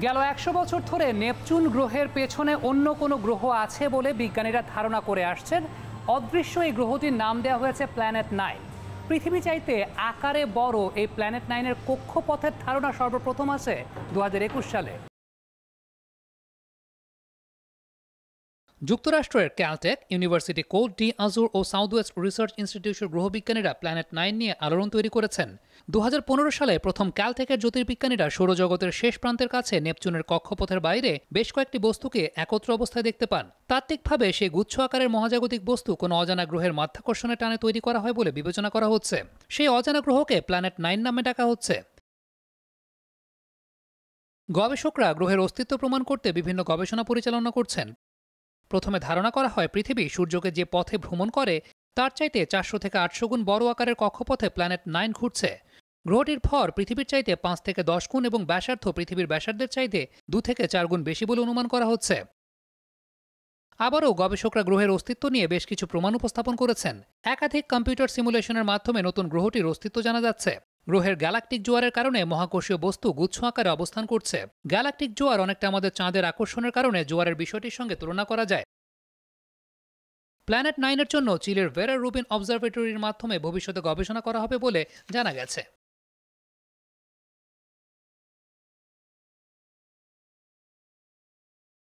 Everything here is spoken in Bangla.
গেল ১০০ বছর ধরে নেপচুন গ্রহের পেছনে অন্য কোনো গ্রহ আছে বলে বিজ্ঞানীরা ধারণা করে আসছেন। অদৃশ্য এই গ্রহটির নাম দেওয়া হয়েছে প্ল্যানেট 9। পৃথিবী চাইতে আকারে বড় এই প্ল্যানেট 9-এর কক্ষপথের ধারণা সর্বপ্রথম আসে ২০২১ সালে। যুক্তরাষ্ট্রের ক্যালটেক, ইউনিভার্সিটি কোট ডি আজুর ও সাউথ ওয়েস্ট রিসার্চ ইনস্টিটিউটের গ্রহবিজ্ঞানীরা প্ল্যানেট 9 নিয়ে আলোড়ন তৈরি করেছেন। ২০১৫ সালে প্রথম ক্যালটেকের জ্যোতির্বিজ্ঞানীরা সৌরজগতের শেষ প্রান্তের কাছে নেপচুনের কক্ষপথের বাইরে বেশ কয়েকটি বস্তুকে একত্র অবস্থায় দেখতে পান। তাত্ত্বিকভাবে সেই গুচ্ছ আকারের মহাজাগতিক বস্তু কোনো অজানা গ্রহের মাধ্যাকর্ষণের টানে তৈরি করা হয় বলে বিবেচনা করা হচ্ছে। সেই অজানা গ্রহকে প্ল্যানেট 9 নামে ডাকা হচ্ছে। গবেষকরা গ্রহের অস্তিত্ব প্রমাণ করতে বিভিন্ন গবেষণা পরিচালনা করছেন। প্রথমে ধারণা করা হয় পৃথিবী সূর্যকে যে পথে ভ্রমণ করে তার চাইতে ৪০০ থেকে ৮০০ গুণ বড় আকারের কক্ষপথে প্ল্যানেট 9 ঘুরছে। গ্রহটির ভর পৃথিবীর চাইতে ৫ থেকে ১০ গুণ এবং ব্যাসার্ধ পৃথিবীর ব্যাসার্ধের চাইতে ২ থেকে ৪ গুণ বেশি বলে অনুমান করা হচ্ছে। আবারও গবেষকরা গ্রহের অস্তিত্ব নিয়ে বেশ কিছু প্রমাণ উপস্থাপন করেছেন। একাধিক কম্পিউটার সিমুলেশনের মাধ্যমে নতুন গ্রহটির অস্তিত্ব জানা যাচ্ছে। গ্রহের গ্যালাকটিক জোয়ারের কারণে মহাকর্ষীয় বস্তু গুচ্ছ আকারে অবস্থান করছে। গ্যালাকটিক জোয়ার অনেকটা আমাদের চাঁদের আকর্ষণের কারণে জোয়ারের বিষয়টির সঙ্গে তুলনা করা যায়। প্ল্যানেট 9-এর জন্য চিলের ভেরা রুবিন অবজারভেটরির মাধ্যমে ভবিষ্যতে গবেষণা করা হবে বলে জানা গেছে।